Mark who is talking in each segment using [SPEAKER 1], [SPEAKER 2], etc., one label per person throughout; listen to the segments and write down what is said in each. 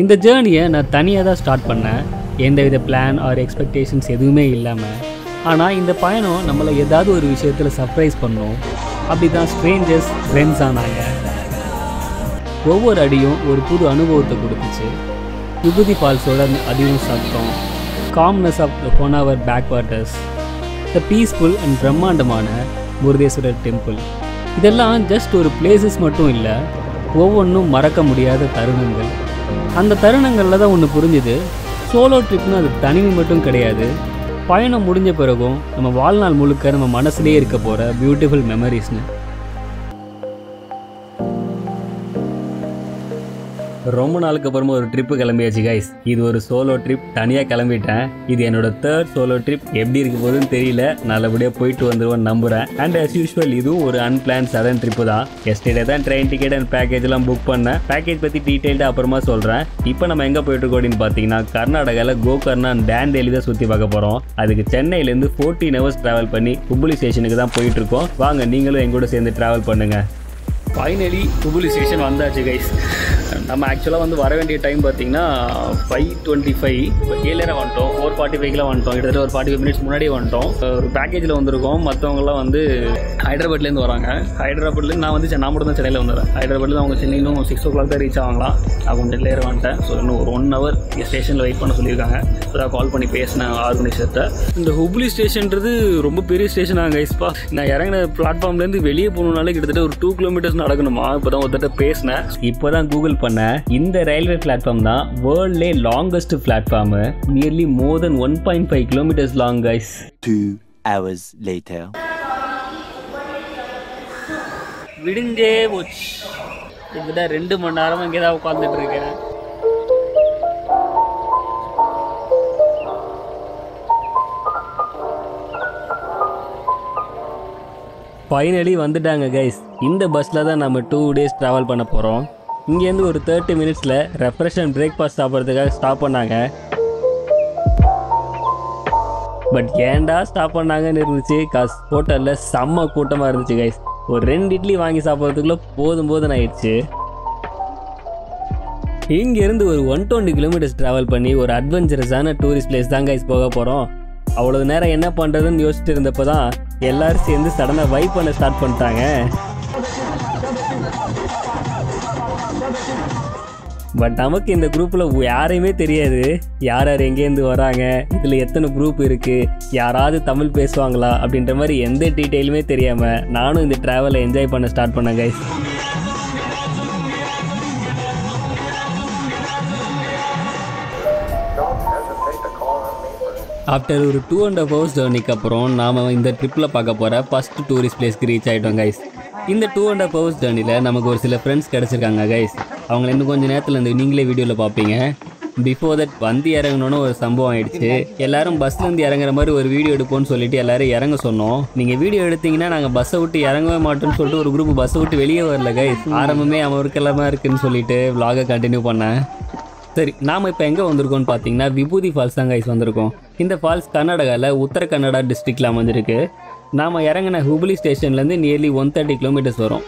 [SPEAKER 1] இந்த ஜேர்னியை நான் தனியாக தான் ஸ்டார்ட் பண்ணேன், எந்தவித பிளான் ஆர் எக்ஸ்பெக்டேஷன்ஸ் எதுவுமே இல்லாமல். ஆனால் இந்த பயணம் நம்மளை ஏதாவது ஒரு விஷயத்தில் சர்ப்ரைஸ் பண்ணோம். அப்படி தான் ஸ்ட்ரேஞ்சர்ஸ் ஃப்ரெண்ட்ஸ் ஆனாங்க. ஒவ்வொரு அடியும் ஒரு புது அனுபவத்தை கொடுத்துச்சு. விபூதி ஃபால்ஸோட அதிகம் சத்தம், calmness of the Honavar back waters, the peaceful and பிரம்மாண்டமான முருதேஸ்வரர் டெம்பிள், இதெல்லாம் ஜஸ்ட் ஒரு பிளேசஸ் மட்டும் இல்லை, ஒவ்வொன்றும் மறக்க முடியாத தருணங்கள். அந்த தருணங்களில் தான் ஒன்று புரிஞ்சுது, சோலோ ட்ரிப்னு அது தனிமை மட்டும் கிடையாது, பயணம் முடிஞ்ச பிறகும் நம்ம வாழ்நாள் முழுக்க நம்ம மனசுலேயே இருக்க போகிற பியூட்டிஃபுல் மெமரிஸ்னு. ரொம்ப நாளுக்கு அப்புறமா ஒரு ட்ரிப்பு கிளம்பியாச்சு கைஸ். இது ஒரு சோலோ ட்ரிப், தனியாக கிளம்பிட்டேன். இது என்னோட 3rd சோலோ ட்ரிப். எப்படி இருக்க போகுதுன்னு தெரியல, நல்லபடியாக போயிட்டு வந்துடுவேன்னு நம்புகிறேன். அண்ட் as usual இதுவும் ஒரு அன்பிளான் சடன் ட்ரிப்பு தான். எஸ்டர்டே தான் ட்ரெயின் டிக்கெட் அண்ட் பேக்கேஜ்லாம் புக் பண்ணேன். பேக்கேஜ் பற்றி டீட்டெயில்டாக அப்புறமா சொல்கிறேன். இப்போ நம்ம எங்கே போயிட்டுருக்கோம் அப்படின்னு பார்த்தீங்கன்னா, கர்நாடகாவில் கோகர்ணா அண்ட் டேண்டேலி தான் சுற்றி பார்க்க போகிறோம். அதுக்கு சென்னையிலேருந்து 14 hours ட்ராவல் பண்ணி ஹுப்ளி ஸ்டேஷனுக்கு தான் போயிட்டுருக்கோம். வாங்க நீங்களும் எங்கூட சேர்ந்து ட்ராவல் பண்ணுங்கள். ஃபைனலி ஹுப்ளி ஸ்டேஷன் வந்தாச்சு கைஸ். நம்ம ஆக்சுவலாக வந்து வர வேண்டிய டைம் பார்த்தீங்கன்னா 5:25, ஏழரை வந்துட்டோம். 4:45 வந்துட்டோம். கிட்டத்தட்ட ஒரு 45 minutes முன்னாடியே வந்துட்டோம். ஒரு பேக்கேஜில் வந்திருக்கோம். மற்றவங்களாம் வந்து ஹைதராபாத்லேருந்து வராங்க. ஹைதராபாத்லேருந்து நான் வந்து நான் மட்டும் தான் சென்னையில் வந்துடுறேன். ஹைதராபாத்லேருந்து அவங்க சென்னை இன்னும் 6 o'clock தான் ரீச் ஆவாங்களாம். நான் கொஞ்சம் லேயர் வந்துட்டேன். ஸோ இன்னும் ஒரு 1 hour ஸ்டேஷனில் வெயிட் பண்ண சொல்லியிருக்காங்க. ஸோ நான் கால் பண்ணி பேசினேன் ஆர்கனைசர்கிட்ட. இந்த ஹுப்ளி ஸ்டேஷன்றது ரொம்ப பெரிய ஸ்டேஷனாக கைஸ்பா. நான் இறங்கின பிளாட்ஃபார்ம்லேருந்து வெளியே போகணுன்னாலே கிட்டத்தட்ட ஒரு 2 kilometers நடக்கணுமா. இப்போ தான் ஒருத்தட்ட பேசினேன். இப்போ தான் கூகுள் பண்ண இந்த ரயில்வே பிளாட்ஃபார்ம் தான் வேர்ல்ட்லே லாங்கஸ்ட் பிளாட்ஃபார்ம். நியர்லி மோர் தென் 1.5 kilometers long guys.
[SPEAKER 2] 2 hours later.
[SPEAKER 1] விடிஞ்சே போச்சு. கிட்டத்தட்ட 2 மணி நேரமா இங்கே தான் உட்காந்துட்டு இருக்கேன். ஃபைனலி வந்துட்டாங்க கைஸ். இந்த பஸ்ஸில் தான் நம்ம 2 days ட்ராவல் பண்ண போகிறோம். இங்கேருந்து ஒரு 30 minutesல ரெஃப்ரெஷ் அண்ட் பிரேக்ஃபாஸ்ட் சாப்பிட்றதுக்காக ஸ்டாப் பண்ணாங்க. பட் ஏன்டா ஸ்டாப் பண்ணாங்கன்னு இருந்துச்சு. ஹோட்டலில் செம்ம கூட்டமாக இருந்துச்சு கைஸ். ஒரு 2 இட்லி வாங்கி சாப்பிட்றதுக்குள்ளே போதும் ஆயிடுச்சு. இங்கேருந்து ஒரு 120 kilometers ட்ராவல் பண்ணி ஒரு அட்வென்ச்சரஸான டூரிஸ்ட் பிளேஸ் தான் கைஸ் போக போகிறோம். அவ்வளோ நேரம் என்ன பண்ணுறதுன்னு யோசிச்சுட்டு இருந்தப்போ தான் எல்லோரும் சேர்ந்து சடனாக வைப் பண்ண ஸ்டார்ட் பண்ணிட்டாங்க. பட் நமக்கு இந்த குரூப்பில் யாரையுமே தெரியாது, யார் யார் எங்கேருந்து வராங்க, இதில் எத்தனை குரூப் இருக்குது, யாராவது தமிழ் பேசுவாங்களா அப்படின்ற மாதிரி எந்த டீட்டெயிலுமே தெரியாமல் நானும் இந்த ட்ராவலை என்ஜாய் பண்ண ஸ்டார்ட் பண்ணேன் கைஸ். ஆஃப்டர் ஒரு 2.5 hours ஜேர்னிக்கு அப்புறம் நாம் இந்த ட்ரிப்பில் பார்க்க போகிற ஃபஸ்ட் டூரிஸ்ட் பிளேஸ்க்கு ரீச் ஆகிட்டோம் கைஸ். இந்த 2.5 hours ஜேர்னியில் நமக்கு ஒரு சில ஃப்ரெண்ட்ஸ் கிடச்சிருக்காங்க கைஸ். அவங்கள இன்னும் கொஞ்சம் நேரத்தில் இந்த நீங்களே வீடியோவில் பார்ப்பீங்க. பிஃபோர் தட் வந்து இறங்கணுன்னு ஒரு சம்பவம் ஆகிடுச்சு. எல்லோரும் பஸ்லேருந்து இறங்குற மாதிரி ஒரு வீடியோ எடுப்போம்னு சொல்லிட்டு எல்லோரும் இறங்க சொன்னோம். நீங்கள் வீடியோ எடுத்தீங்கன்னா நாங்கள் பஸ்ஸை விட்டு இறங்கவே மாட்டோம்னு சொல்லிட்டு ஒரு குரூப் பஸ்ஸை விட்டு வெளியே வரல கைஸ். ஆரம்பமே அமர்க்கலமாக இருக்குதுன்னு சொல்லிட்டு vlog கண்டினியூ பண்ணேன். சரி, நாம் இப்போ எங்கே வந்திருக்கோம்னு பார்த்தீங்கன்னா விபூதி ஃபால்ஸ் தான் கைஸ் வந்திருக்கோம். இந்த ஃபால்ஸ் கர்நாடகாவில் உத்தர கன்னடா டிஸ்ட்ரிக்டில் அமைஞ்சிருக்கு. நாம் இறங்கின ஹுப்ளி ஸ்டேஷன்லேருந்து நியர்லி 130 kilometers வரும்.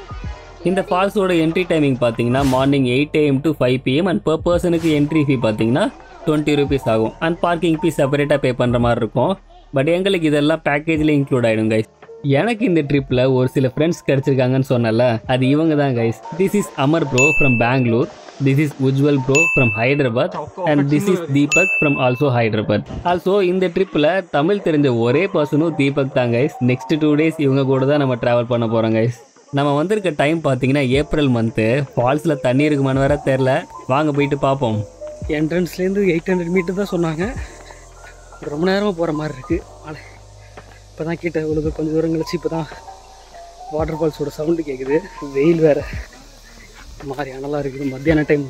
[SPEAKER 1] இந்த ஃபால்ஸோட என்ட்ரி டைமிங் பார்த்தீங்கன்னா morning 8 AM to 5 PM and per personக்கு என்ட்ரி ஃபீ பார்த்தீங்கன்னா 20 rupees ஆகும். அண்ட் பார்க்கிங் ஃபீ செப்பரேட்டாக பே பண்ணுற மாதிரி இருக்கும். பட் எங்களுக்கு இதெல்லாம் பேக்கேஜில் இன்க்ளூட் ஆகிடும் கைஸ். எனக்கு இந்த ட்ரிப்பில் ஒரு சில ஃப்ரெண்ட்ஸ் கிடச்சிருக்காங்கன்னு சொன்னல, அது இவங்க தான் guys. This is Amar bro from Bangalore, this is Ujjwal bro from Hyderabad and this is Deepak from also Hyderabad. Also இந்த ட்ரிப்பில் தமிழ் தெரிஞ்ச ஒரே பர்சனும் தீபக் தான் கைஸ். நெக்ஸ்ட் 2 days இவங்க கூட தான் நம்ம ட்ராவல் பண்ண போகிறோம் கைஸ். நம்ம வந்திருக்க டைம் பார்த்தீங்கன்னா ஏப்ரல் மந்த்து. ஃபால்ஸில் தண்ணி இருக்குமான்னு வேற தெரில, வாங்க போயிட்டு பார்ப்போம். என்ட்ரன்ஸ்லேருந்து 800 meter தான் சொன்னாங்க. ரொம்ப நேரமாக போகிற மாதிரி இருக்குது. மழை இப்போ தான் கிட்ட உங்களுக்கு கொஞ்சம் தூரம் கழிச்சு இப்போ தான் வாட்டர் ஃபால்ஸோட சவுண்டு கேட்குது. வெயில் வேறு மாதிரி அனலாக இருக்குது. மத்தியான டைம்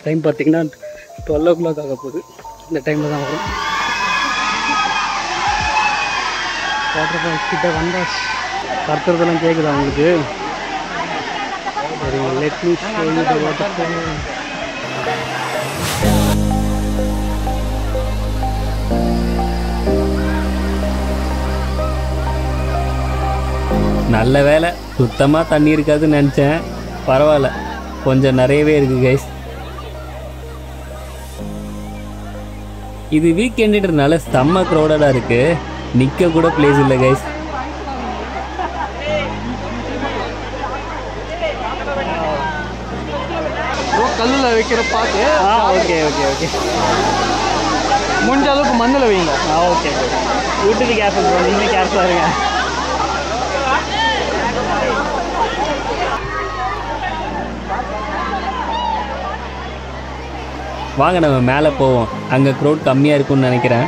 [SPEAKER 1] டைம் பார்த்தீங்கன்னா 12 o'clock ஆக போகுது. இந்த டைமில் தான் வரும். வாட்டர் ஃபால்ஸ் கிட்ட வந்தாச்சு. கத்துறதெல்லாம் கேட்குதா உங்களுக்கு? சரி, let me show you the water fall. நல்ல வேலை, சுத்தமாக தண்ணி இருக்காதுன்னு நினச்சேன். பரவாயில்ல, கொஞ்சம் நிறையவே இருக்குது கைஸ். இது வீக்கெண்டுன்றதுனால செம்ம க்ரௌடடாக இருக்குது, நிற்க கூட பிளேஸ் இல்லை கைஸ்.
[SPEAKER 3] கல்லில் வைக்கிற பார்த்து
[SPEAKER 4] ஓகே ஓகே ஓகே,
[SPEAKER 3] முடிஞ்ச அளவுக்கு மண்ணில் வைங்க.
[SPEAKER 4] ஓகே வீட்டுக்கு கேர்ஃபுல் ப்ரோ, நீங்களும் கேர்ஃபுல்லாக இருங்க.
[SPEAKER 1] வாங்க நம்ம மேலே போவோம், அங்கே க்ரௌட் கம்மியாக இருக்கும்னு நினைக்கிறேன்.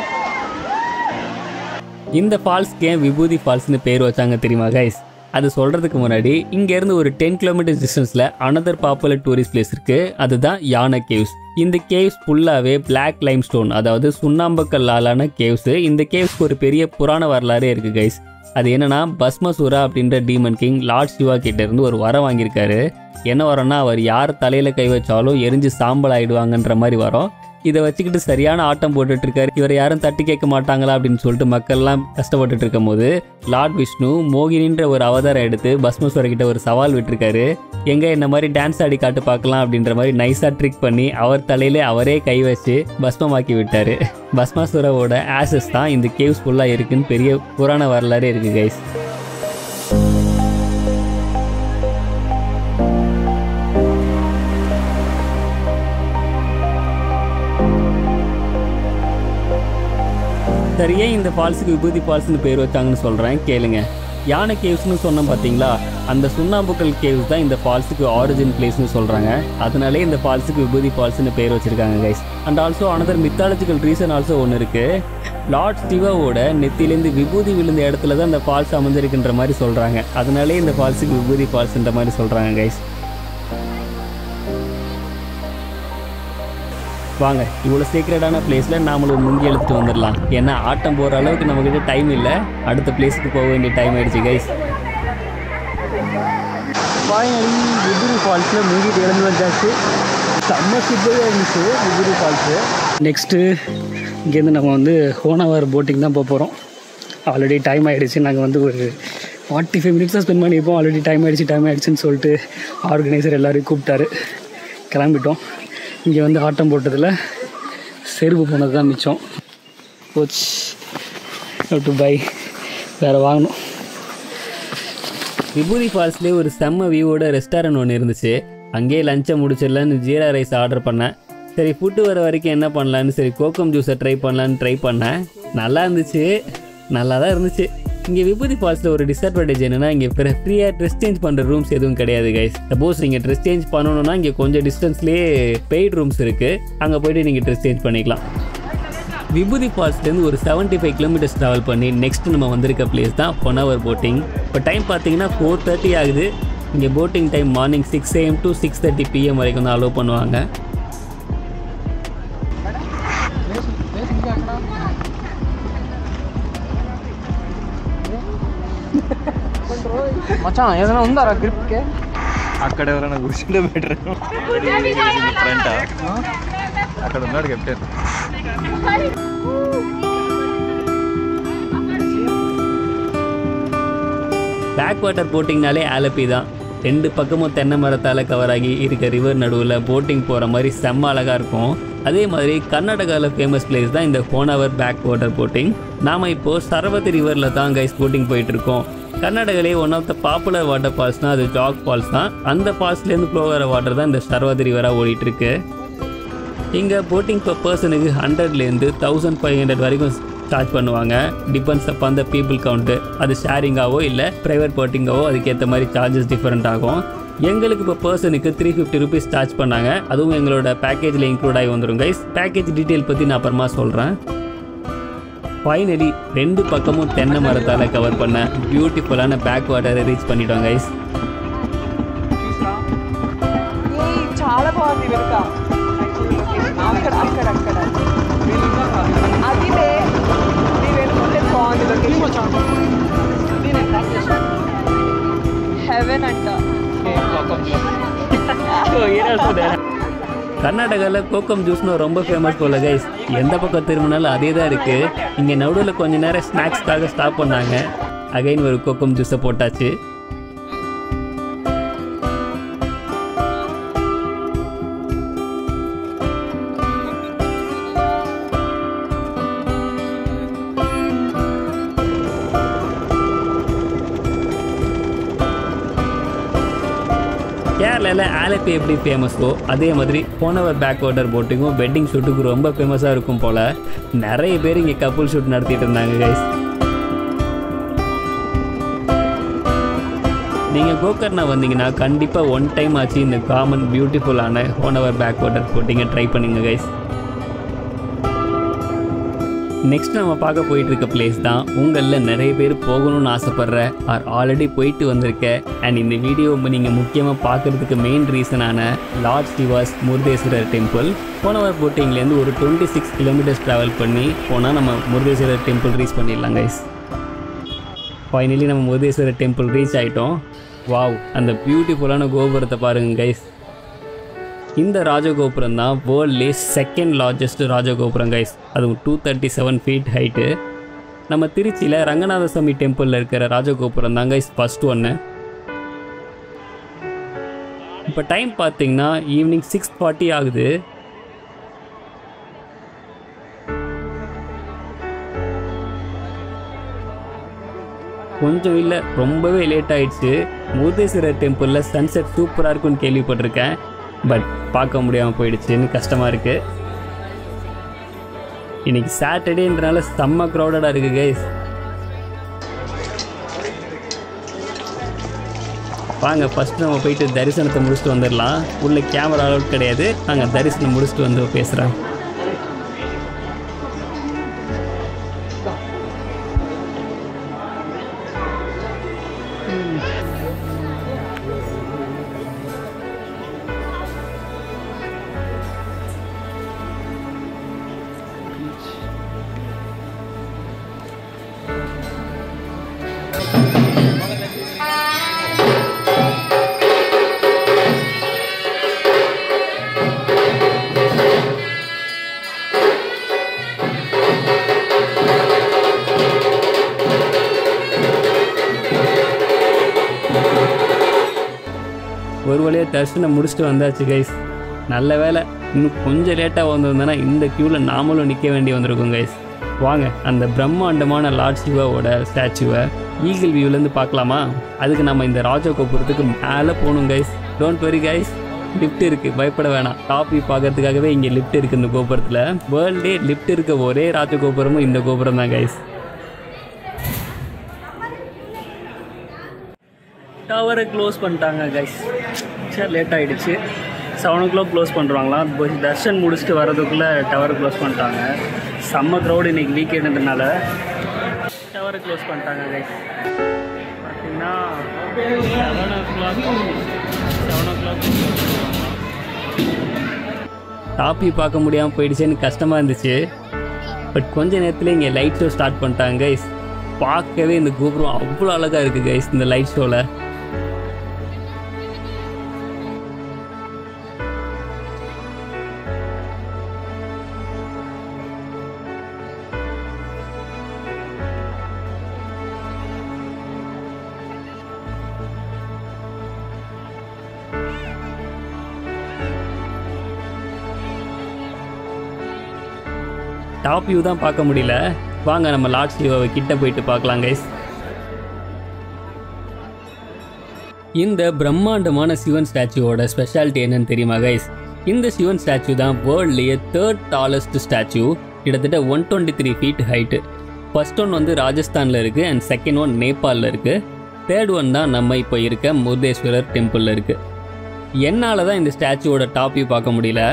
[SPEAKER 1] இந்த ஃபால்ஸ்க்கு ஏன் விபூதி ஃபால்ஸ்னு பேர் வச்சாங்க தெரியுமா கைஸ்? அது சொல்கிறதுக்கு முன்னாடி இங்கேருந்து ஒரு 10 கிலோமீட்டர் டிஸ்டன்ஸில் அனதர் பாப்புலர் டூரிஸ்ட் பிளேஸ் இருக்குது, அதுதான் யானை கேவ்ஸ். இந்த கேவ்ஸ் ஃபுல்லாகவே பிளாக் லைம் ஸ்டோன், அதாவது சுண்ணாம்புக்கல்லாலான கேவ்ஸு. இந்த கேவ்ஸ்க்கு ஒரு பெரிய புராண வரலாறே இருக்குது கைஸ். அது என்னன்னா, பஸ்மசூரா அப்படின்ற டீமன் கிங் லார்ட் சிவா கிட்டேருந்து ஒரு வரம் வாங்கியிருக்காரு. என்ன வரம்னா, அவர் யார் தலையில் கை வச்சாலும் எரிஞ்சு சாம்பல் ஆகிடுவாங்கன்ற மாதிரி வரும். இதை வச்சுக்கிட்டு சரியான ஆட்டம் போட்டுட்ருக்காரு. இவரை யாரும் தட்டி கேட்க மாட்டாங்களா அப்படின்னு சொல்லிட்டு மக்கள்லாம் கஷ்டப்பட்டுட்டு இருக்கும் போது லார்ட் விஷ்ணு மோகினின்ற ஒரு அவதாரம் எடுத்து பஸ்மசூரா கிட்ட ஒரு சவால் விட்டுருக்காரு. எங்கே இந்த மாதிரி டான்ஸ் ஆடி காட்டு பார்க்கலாம் அப்படின்ற மாதிரி நைஸாக ட்ரிக் பண்ணி அவர் தலையிலே அவரே கை வச்சு பஸ்மமாக்கி விட்டார். பஸ்மாசுராவோட ஆசஸ் தான் இந்த கேவ்ஸ் ஃபுல்லாக இருக்குன்னு பெரிய புராண வரலாறே இருக்குது கைஸ். சரியே இந்த ஃபால்ஸுக்கு விபூதி ஃபால்ஸ்னு பேர் வச்சாங்கன்னு சொல்கிறேன், கேளுங்க. யானை கேவ்ஸ்னு சொன்னோம் பார்த்தீங்களா, அந்த சுண்ணாம்புக்கல் கேவ்ஸ் தான் இந்த ஃபால்ஸுக்கு ஆரிஜின் பிளேஸ்னு சொல்கிறாங்க. அதனாலே இந்த ஃபால்ஸுக்கு விபூதி ஃபால்ஸ்னு பேர் வச்சுருக்காங்க guys. And also another mythological reason also ஒன்று இருக்குது. லார்ட் சிவாவோட நெத்திலேருந்து விபூதி விழுந்த இடத்துல தான் இந்த ஃபால்ஸ் அமைஞ்சிருக்குன்ற மாதிரி சொல்கிறாங்க. அதனாலே இந்த ஃபால்ஸுக்கு விபூதி ஃபால்ஸ்ன்ற மாதிரி சொல்கிறாங்க கைஸ். வாங்க, இவ்வளோ சீக்ரெட்டான பிளேஸில் நாமளும் முங்கி எழுத்துட்டு வந்துடலாம். ஏன்னா ஆட்டம் போகிற அளவுக்கு நம்மக்கிட்ட டைம் இல்லை, அடுத்த பிளேஸுக்கு போக வேண்டிய டைம் ஆகிடுச்சு கைஸ்.
[SPEAKER 4] ஃபைனலி விபூதி ஃபால்ஸில் முங்கிட்டு எழுந்து வந்தாச்சு. செம்ம சூப்பராக இருந்துச்சு விபூதி ஃபால்ஸு. நெக்ஸ்ட்டு இங்கேருந்து நம்ம வந்து ஹோனாவர் போட்டிங் தான் போக போகிறோம். ஆல்ரெடி டைம் ஆகிடுச்சு. நாங்கள் வந்து ஒரு 45 மினிட்ஸ் தான் ஸ்பெண்ட் பண்ணியிருப்போம். ஆல்ரெடி டைம் ஆகிடுச்சுன்னு சொல்லிட்டு ஆர்கனைசர் எல்லோரையும் கூப்பிட்டாரு, கிளம்பிட்டோம். இங்கே வந்து ஆட்டம் போட்டதில் செருப்பு போனது தான் மிச்சம். கோச் டு பை வேறு வாங்கணும்.
[SPEAKER 1] விபூதி ஃபால்ஸ்லேயே ஒரு செம்ம வியூவோட ரெஸ்டாரண்ட் ஒன்று இருந்துச்சு. அங்கேயே லஞ்சை முடிச்சிடலான்னு ஜீரா ரைஸ் ஆர்டர் பண்ணேன். சரி ஃபுட்டு வர வரைக்கும் என்ன பண்ணலான்னு சரி கோகம் ஜூஸை ட்ரை பண்ணேன். நல்லா இருந்துச்சு, நல்லா தான் இருந்துச்சு. இங்கே விபூதி ஃபால்ஸில் ஒரு டிஸ்அட்வான்டேஜ் என்னென்னா, இங்கே ஃப்ரீயாக ட்ரெஸ் சேஞ்ச் பண்ணுற ரூம்ஸ் எதுவும் கிடையாது கைஸ். சப்போஸ் நீங்கள் ட்ரெஸ் சேஞ்ச் பண்ணணுன்னா இங்கே கொஞ்சம் டிஸ்டன்ஸ்லேயே பெய்ட் ரூம்ஸ் இருக்குது, அங்கே போய்ட்டு நீங்கள் ட்ரெஸ் சேஞ்ச் பண்ணிக்கலாம். விபூதி ஃபால்ஸ்லேருந்து ஒரு 75 கிலோமீட்டர்ஸ் ட்ராவல் பண்ணி நெக்ஸ்ட் நம்ம வந்திருக்க பிளேஸ் தான் ஹோனாவர் போட்டிங். இப்போ டைம் பார்த்தீங்கன்னா 4:30 ஆகுது. இங்கே boating time morning 6 AM to 6:30 PM வரைக்கும் தான் அலோவ் பண்ணுவாங்க.
[SPEAKER 3] మచాన్ ఏదైనా ఉందారా గ్రిప్కి?
[SPEAKER 5] అక్కడ ఎవరైనా కూర్చుంటే బెటర్. ఫ్రంట్ అక్కడ ఉన్నాడు కెప్టెన్.
[SPEAKER 1] பேக் வாட்டர் போட்டிங்னாலே ஆலப்பி தான். 2 பக்கமும் தென்னை மரத்தால் கவர் ஆகி இருக்க ரிவர் நடுவில் போட்டிங் போகிற மாதிரி செம்ம அழகாக இருக்கும். அதே மாதிரி கர்நாடகாவில் ஃபேமஸ் பிளேஸ் தான் இந்த ஹோனாவர் பேக் வாட்டர் போட்டிங். நாம் இப்போது சரவதி ரிவரில் தான் கைஸ் போட்டிங் போயிட்டுருக்கோம். கர்நாடகாலே one of the popular water ஃபால்ஸ்னால் அது ஜாக் ஃபால்ஸ் தான். அந்த ஃபால்ஸ்லேருந்து ஃப்ளோ வர வாட்டர் தான் இந்த சரவதி ரிவராக ஓடிட்டுருக்கு. இங்கே போட்டிங் பர் பர்சனுக்கு 100லேருந்து 1500 வரைக்கும் சார்ஜ் பண்ணுவாங்க. டிபெண்ட்ஸ் அப் அந்த பீப்புள் கவுண்ட்டு. அது ஷேரிங்காவோ இல்லை ப்ரைவேட் போட்டிங்காவோ அதுக்கேற்ற மாதிரி சார்ஜஸ் டிஃப்ரெண்ட் ஆகும். எங்களுக்கு இப்போ பர்சனுக்கு 350 rupees சார்ஜ் பண்ணாங்க. அதுவும் எங்களோட பேக்கேஜில் இன்க்ளூட் ஆகி வந்துடும் கைஸ். பேக்கேஜ் டீட்டெயில் பற்றி நான் அப்புறமா சொல்கிறேன். ஃபைனலி 2 பக்கமும் தென்னை மரத்தால் கவர் பண்ண பியூட்டிஃபுல்லான பேக் வாட்டரை ரீச் பண்ணிட்டோம் கைஸ்.
[SPEAKER 6] చాలా బాగుంది వెనుక. అక్కడ అక్కడ అక్కడ అది వెనుకుంటే బాగుంది లొకేషన్. హెవెన్ అంట.
[SPEAKER 1] கர்நாடகாவில் கோகம் ஜூஸ்னு ரொம்ப ஃபேமஸ் போல கைஸ். எந்த பக்கம் திரும்பினாலும் அதே தான் இருக்குது. இங்கே நடுவில் கொஞ்ச நேரம் ஸ்நாக்ஸ்க்காக ஸ்டாப் பண்ணாங்க. அகைன் ஒரு கோகம் ஜூஸை போட்டாச்சு. கேரளாவில் ஆலப்பி எப்படி ஃபேமஸோ அதே மாதிரி ஹோனவர் பேக் வாட்டர் போட்டிங்கும் வெட்டிங் ஷூட்டுக்கு ரொம்ப ஃபேமஸாக இருக்கும் போல். நிறைய பேர் இங்கே கப்புள் ஷூட் நடத்திட்டு இருந்தாங்க கைஸ். நீங்கள் கோகர்னா வந்தீங்கன்னா கண்டிப்பாக ஒன் டைம் ஆச்சு இந்த காமன் பியூட்டிஃபுல்லான ஹோனவர் பேக் வாட்டர் போட்டிங்கை ட்ரை பண்ணுங்க கைஸ். நெக்ஸ்ட் நம்ம பார்க்க போயிட்டு இருக்க பிளேஸ் தான் உங்களில் நிறைய பேர் போகணும்னு ஆசைப்படுற ஆர் ஆல்ரெடி போயிட்டு வந்திருக்க அண்ட் இந்த வீடியோ நீங்கள் முக்கியமாக பார்க்குறதுக்கு மெயின் ரீசனான லார்ட் சிவாஸ் முருதேஸ்வரர் டெம்பிள். ஹோனவர் போட்டிங்லேருந்து ஒரு 26 கிலோமீட்டர்ஸ் ட்ராவல் பண்ணி போனால் நம்ம முருதேஸ்வரர் டெம்பிள் ரீச் பண்ணிடலாம் கைஸ். ஃபைனலி நம்ம முருதேஸ்வரர் டெம்பிள் ரீச் ஆகிட்டோம். வாவ், அந்த பியூட்டிஃபுல்லான கோபுரத்தை பாருங்கள் கைஸ். இந்த ராஜகோபுரம் தான் வேர்ல்ட்லே செகண்ட் லார்ஜஸ்ட் ராஜகோபுரம் கைஸ். அதுவும் 237 ஃபீட் ஹைட்டு. நம்ம திருச்சியில் ரங்கநாதசாமி டெம்பிளில் இருக்கிற ராஜகோபுரம் தான் கைஸ் ஃபர்ஸ்ட் ஒன்று. இப்போ டைம் பார்த்தீங்கன்னா ஈவினிங் 6:40 ஆகுது. கொஞ்சம் இல்லை, ரொம்பவே லேட் ஆயிடுச்சு. முருதேஸ்வரர் டெம்பிளில் சன்செட் சூப்பராக இருக்குன்னு கேள்விப்பட்டிருக்கேன். பட் பார்க்க முடியாமல் போயிடுச்சுன்னு கஷ்டமாக இருக்குது. இன்றைக்கி சாட்டர்டேன்றனால செம்ம க்ரௌடடாக இருக்குது கைஸ். வாங்க ஃபஸ்ட்டு நம்ம போயிட்டு தரிசனத்தை முடிச்சுட்டு வந்துடலாம். உள்ளே கேமரா அலவுட் கிடையாது. நாங்கள் தரிசனம் முடிச்சுட்டு வந்து பேசுகிறேன். ஒரு வழியாக தரிசனம் முடிச்சுட்டு வந்தாச்சு கைஸ். நல்ல வேலை, இன்னும் கொஞ்சம் லேட்டாக வந்திருந்தோன்னா இந்த க்யூவில் நாமளும் நிற்க வேண்டி வந்திருக்கோம் கைஸ். வாங்க அந்த பிரம்மாண்டமான லார்ட் சிவாவோட ஸ்டாச்சுவை ஈகிள் வியூலேருந்து பார்க்கலாமா? அதுக்கு நம்ம இந்த ராஜகோபுரத்துக்கு மேலே போகணும் guys. Don't worry guys, lift இருக்குது, பயப்பட வேணாம். டாப் வியூ பார்க்கறதுக்காகவே இங்கே லிஃப்ட் இருக்குது இந்த கோபுரத்தில். வேர்ல்டே லிஃப்ட் இருக்க ஒரே ராஜகோபுரமும் இந்த கோபுரம் தான் கைஸ். டவரை க்ளோஸ் பண்ணிட்டாங்க கைஸ். சரி, லேட் ஆகிடுச்சு. 7 o'clock க்ளோஸ் பண்ணுறாங்களாம். தர்ஷன் முடிச்சுட்டு வரதுக்குள்ளே டவரை க்ளோஸ் பண்ணிட்டாங்க. செம்ம க்ரௌடு இன்றைக்கி வீக்கெண்டுன்றனால டவரை க்ளோஸ் பண்ணிட்டாங்க கைஸ். பார்த்தீங்கன்னா 7 o'clock டாப்பி பார்க்க முடியாமல் போயிடுச்சுன்னு கஷ்டமாக இருந்துச்சு. பட் கொஞ்ச நேரத்தில் இங்கே லைட் ஷோ ஸ்டார்ட் பண்ணிட்டாங்க கைஸ். பார்க்கவே இந்த கோபுரம் அவ்வளோ அழகாக இருக்குது கைஸ் இந்த லைட் ஷோவில். டாப் வியூ தான் பார்க்க முடியல. வாங்க நம்ம லார்ட் சிவாவை கிட்ட போயிட்டு பார்க்கலாம் கைஸ். இந்த பிரம்மாண்டமான சிவன் ஸ்டாச்சுவோட ஸ்பெஷாலிட்டி என்னன்னு தெரியுமா கைஸ்? இந்த சிவன் ஸ்டாச்சு தான் வேர்ல்ட்லேயே 3rd டாலஸ்ட் ஸ்டாச்சு. கிட்டத்தட்ட 123 ஃபீட் ஹைட்டு. ஃபர்ஸ்ட் ஒன் வந்து ராஜஸ்தானில் இருக்குது அண்ட் செகண்ட் ஒன் நேபாளில் இருக்குது. தேர்ட் ஒன் தான் நம்ம இப்போ இருக்க முருதேஸ்வரர் டெம்பிளில் இருக்குது. என்னால் தான் இந்த ஸ்டாச்சுவோட டாப் வியூ பார்க்க முடியல.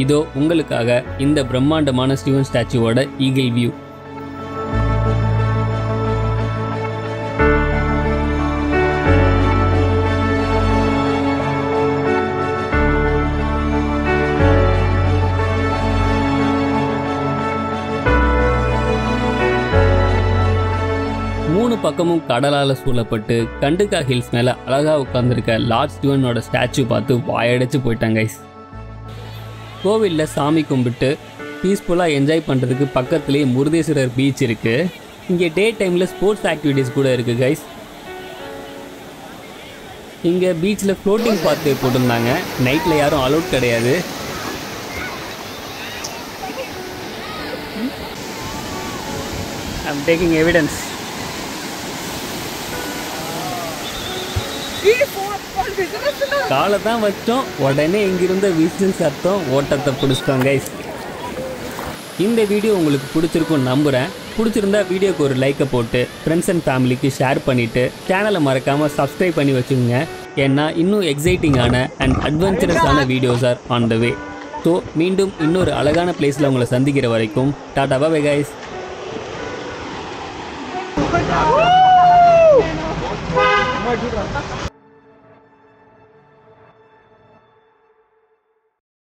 [SPEAKER 1] இதோ உங்களுக்காக இந்த பிரம்மாண்டமான சிவன் ஸ்டாச்சுவோட ஈகிள் வியூ. மூணு பக்கமும் கடலால் சூழப்பட்டு கண்டுகா ஹில்ஸ் மேலே அழகாக உட்காந்துருக்க லார்ட் சிவனோட ஸ்டாச்சு பார்த்து வாயடைச்சு போயிட்டாங்க கைஸ். கோவிலில் சாமி கும்பிட்டு பீஸ்ஃபுல்லாக என்ஜாய் பண்ணுறதுக்கு பக்கத்துலேயே முருதேஸ்வரர் பீச் இருக்குது. இங்கே டே டைமில் ஸ்போர்ட்ஸ் ஆக்டிவிட்டீஸ் கூட இருக்குது கைஸ். இங்கே பீச்சில் ஃப்ளோட்டிங் பார்த்து போட்டிருந்தாங்க. நைட்டில் யாரும் அலௌட் கிடையாது. ஐ அம் டேக்கிங் எவிடன்ஸ். காலை தான் வச்சோம், உடனே இங்கிருந்த விசில் சத்தம், ஓட்டத்தை பிடிச்சிட்டோம் கைஸ். இந்த வீடியோ உங்களுக்கு பிடிச்சிருக்கும்னு நம்புகிறேன். பிடிச்சிருந்தா வீடியோக்கு ஒரு லைக்கை போட்டு ஃப்ரெண்ட்ஸ் அண்ட் ஃபேமிலிக்கு ஷேர் பண்ணிவிட்டு சேனலை மறக்காமல் சப்ஸ்கிரைப் பண்ணி வச்சுக்கோங்க. ஏன்னா இன்னும் எக்ஸைட்டிங்கான அண்ட் அட்வென்ச்சரஸான videos are on the way. So மீண்டும் இன்னொரு அழகான பிளேஸில் உங்களை சந்திக்கிற வரைக்கும் டாடா பை கைஸ்.